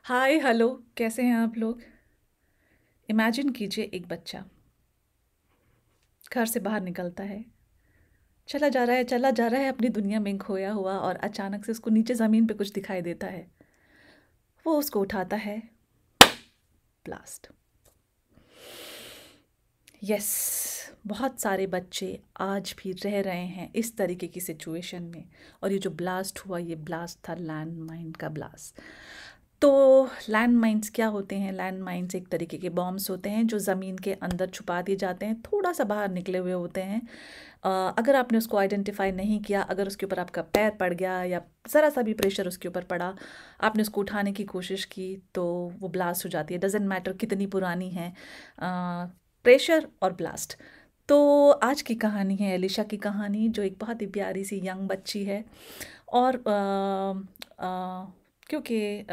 Hi hello. कैसे हैं आप लोग? इमेजिन कीजिए एक बच्चा घर से बाहर निकलता है, चला जा रहा है अपनी दुनिया में खोया हुआ, और अचानक से उसको नीचे ज़मीन पे कुछ दिखाई देता है। वो उसको उठाता है। ब्लास्ट। यस। बहुत सारे बच्चे आज भी रह रहे हैं इस तरीके की सिचुएशन में। और ये जो ब्लास्ट हुआ, ये ब्लास्ट था लैंड माइन का ब्लास्ट। तो लैंड माइन्स क्या होते हैं? लैंड माइन्स एक तरीके के बॉम्ब्स होते हैं जो ज़मीन के अंदर छुपा दिए जाते हैं, थोड़ा सा बाहर निकले हुए होते हैं। अगर आपने उसको आइडेंटिफाई नहीं किया, अगर उसके ऊपर आपका पैर पड़ गया या ज़रा सा भी प्रेशर उसके ऊपर पड़ा, आपने उसको उठाने की कोशिश की, तो वो ब्लास्ट हो जाती है। डजेंट मैटर कितनी पुरानी है, प्रेशर और ब्लास्ट। तो आज की कहानी है एलिशा की कहानी, जो एक बहुत ही प्यारी सी यंग बच्ची है। और क्योंकि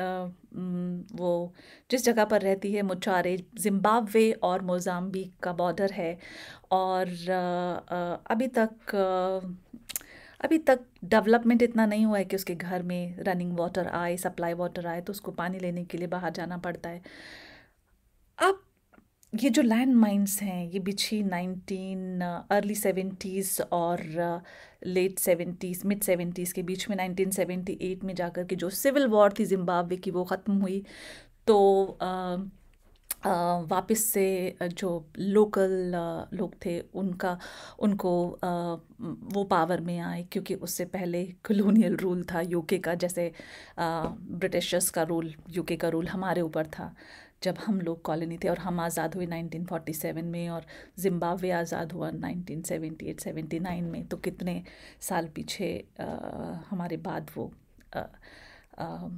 वो जिस जगह पर रहती है, मुचारे जिम्बाब्वे और मोज़ाम्बिक का बॉर्डर है। और अभी तक डेवलपमेंट इतना नहीं हुआ है कि उसके घर में रनिंग वाटर आए, सप्लाई वाटर आए, तो उसको पानी लेने के लिए बाहर जाना पड़ता है। अब ये जो लैंड माइन्स हैं, ये बिछी अर्ली 70s और लेट 70s, मिड 70s के बीच में 1978 में जाकर के जो सिविल वॉर थी जिम्बाब्वे की, वो ख़त्म हुई। तो वापस से जो लोकल लोग थे, उनको वो पावर में आए, क्योंकि उससे पहले कॉलोनियल रूल था यूके का। जैसे ब्रिटिशर्स का रूल, यूके का रूल हमारे ऊपर था जब हम लोग कॉलोनी थे। और हम आज़ाद हुए 1947 में, और जिम्बाब्वे आज़ाद हुआ 1978-79 में। तो कितने साल पीछे हमारे बाद वो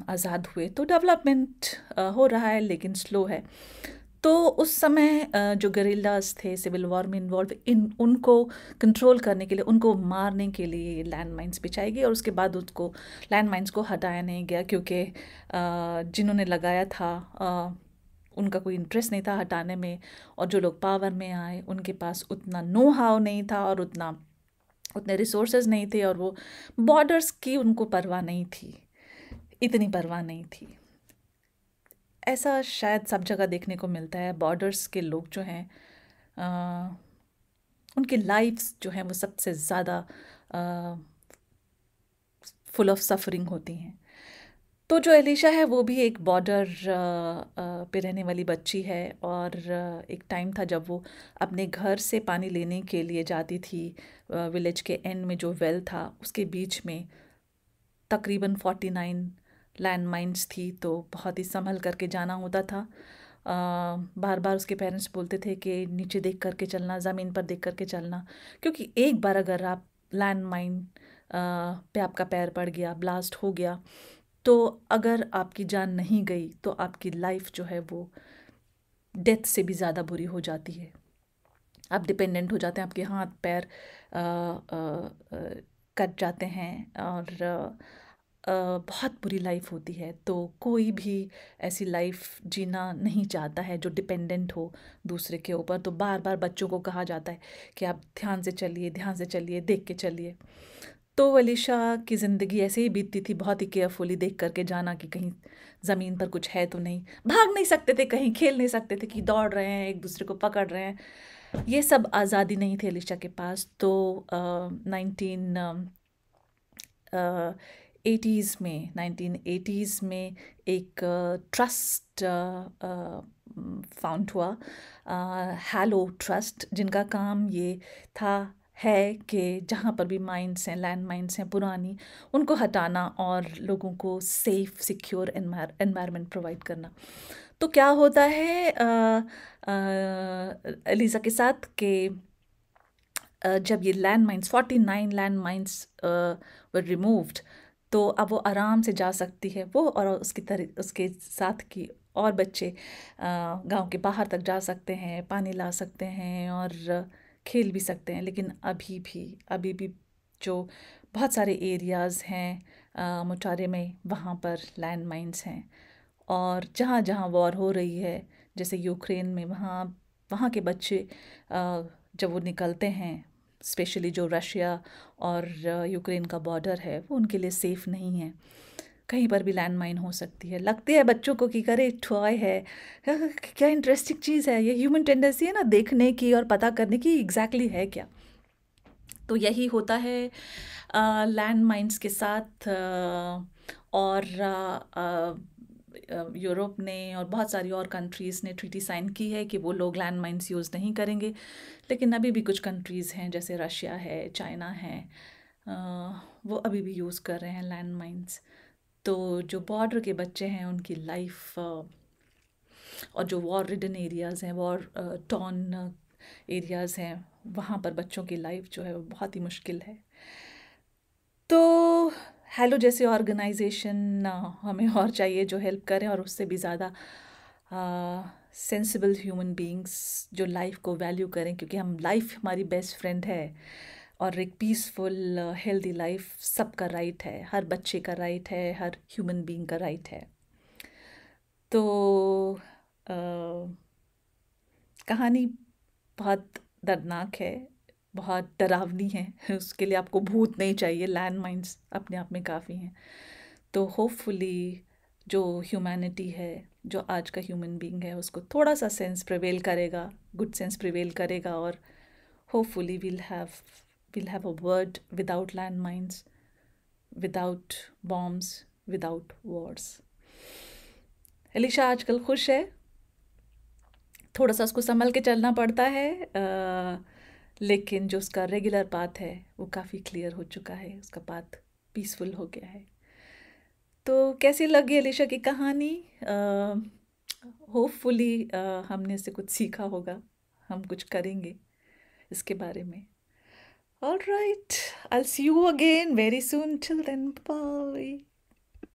आज़ाद हुए। तो डेवलपमेंट हो रहा है, लेकिन स्लो है। तो उस समय जो गरिल्लास थे सिविल वॉर में इन्वॉल्व, इन उनको कंट्रोल करने के लिए, उनको मारने के लिए लैंड माइन्स बिछाई गई। और उसके बाद उसको लैंड माइन्स को हटाया नहीं गया, क्योंकि जिन्होंने लगाया था उनका कोई इंटरेस्ट नहीं था हटाने में। और जो लोग पावर में आए, उनके पास उतना नो हाउ नहीं था, और उतने रिसोर्सेज नहीं थे, और वो बॉर्डर्स की उनको परवाह नहीं थी, इतनी परवाह नहीं थी। ऐसा शायद सब जगह देखने को मिलता है। बॉर्डर्स के लोग जो हैं, अ, उनकी लाइफ्स जो हैं वो सबसे ज़्यादा फुल ऑफ सफरिंग होती हैं। तो जो एलिशा है, वो भी एक बॉर्डर पे रहने वाली बच्ची है। और एक टाइम था जब वो अपने घर से पानी लेने के लिए जाती थी। विलेज के एंड में जो वेल था, उसके बीच में तकरीबन 49 लैंड माइन्स थी। तो बहुत ही संभल करके जाना होता था। बार बार उसके पेरेंट्स बोलते थे कि नीचे देख करके चलना, ज़मीन पर देख करके चलना, क्योंकि एक बार अगर आप लैंड माइन पे आपका पैर पड़ गया, ब्लास्ट हो गया, तो अगर आपकी जान नहीं गई, तो आपकी लाइफ जो है वो डेथ से भी ज़्यादा बुरी हो जाती है। आप डिपेंडेंट हो जाते हैं, आपके हाथ पैर कट जाते हैं, और बहुत बुरी लाइफ होती है। तो कोई भी ऐसी लाइफ जीना नहीं चाहता है जो डिपेंडेंट हो दूसरे के ऊपर। तो बार बार बच्चों को कहा जाता है कि आप ध्यान से चलिए, ध्यान से चलिए, देख के चलिए। तो अलीशा की ज़िंदगी ऐसे ही बीतती थी, बहुत ही केयरफुली देख करके जाना कि कहीं ज़मीन पर कुछ है तो नहीं। भाग नहीं सकते थे, कहीं खेल नहीं सकते थे कि दौड़ रहे हैं, एक दूसरे को पकड़ रहे हैं। ये सब आज़ादी नहीं थी अलीशा के पास। तो 1980s में एक ट्रस्ट फाउंड हुआ, हैलो ट्रस्ट, जिनका काम ये था है कि जहाँ पर भी माइंस हैं, लैंड माइंस हैं पुरानी, उनको हटाना और लोगों को सेफ सिक्योर एनवायरनमेंट प्रोवाइड करना। तो क्या होता है एलिज़ा के साथ कि जब ये लैंड माइंस 49 लैंड माइंस वर रिमूव्ड, तो अब वो आराम से जा सकती है, वो और उसके साथ की और बच्चे गांव के बाहर तक जा सकते हैं, पानी ला सकते हैं और खेल भी सकते हैं। लेकिन अभी भी जो बहुत सारे एरियाज़ हैं मुटारे में, वहाँ पर लैंड माइंस हैं। और जहाँ जहाँ वॉर हो रही है, जैसे यूक्रेन में, वहाँ वहाँ के बच्चे जब वो निकलते हैं, स्पेशली जो रशिया और यूक्रेन का बॉर्डर है, वो उनके लिए सेफ़ नहीं है। कहीं पर भी लैंड माइन हो सकती है। लगती है बच्चों को कि करे टॉय है, क्या इंटरेस्टिंग चीज़ है, ये ह्यूमन टेंडेंसी है ना देखने की और पता करने की एग्जैक्टली है क्या। तो यही होता है लैंड माइंस के साथ। और यूरोप ने और बहुत सारी और कंट्रीज़ ने ट्रीटी साइन की है कि वो लोग लैंड माइंस यूज़ नहीं करेंगे, लेकिन अभी भी कुछ कंट्रीज़ हैं जैसे रशिया है, चाइना है, वो अभी भी यूज़ कर रहे हैं लैंड माइंस। तो जो बॉर्डर के बच्चे हैं उनकी लाइफ, और जो वॉर रिडन एरियाज़ हैं, वॉर टॉर्न एरियाज़ हैं, वहाँ पर बच्चों की लाइफ जो है वो बहुत ही मुश्किल है। तो हेलो जैसे ऑर्गेनाइजेशन हमें और चाहिए जो हेल्प करें, और उससे भी ज़्यादा सेंसिबल ह्यूमन बीइंग्स जो लाइफ को वैल्यू करें, क्योंकि हम लाइफ हमारी बेस्ट फ्रेंड है, और एक पीसफुल हेल्दी लाइफ सबका राइट है, हर बच्चे का राइट है, हर ह्यूमन बीइंग का राइट है। तो अ, कहानी बहुत दर्दनाक है, बहुत डरावनी है। उसके लिए आपको भूत नहीं चाहिए, लैंड माइंस अपने आप में काफ़ी हैं। तो होपफुली जो ह्यूमैनिटी है, जो आज का ह्यूमन बीइंग है, उसको थोड़ा सा सेंस प्रिवेल करेगा, गुड सेंस प्रिवेल करेगा, और hopefully we'll have a world without landmines, without bombs, without wars। Elisha आजकल खुश है, थोड़ा सा उसको संभल के चलना पड़ता है, लेकिन जो उसका रेगुलर पाथ है वो काफ़ी क्लियर हो चुका है, उसका पाथ पीसफुल हो गया है। तो कैसी लगी एलिशा की कहानी? होपफुली हमने इससे कुछ सीखा होगा, हम कुछ करेंगे इसके बारे में। All right, I see you again very soon, till then bye.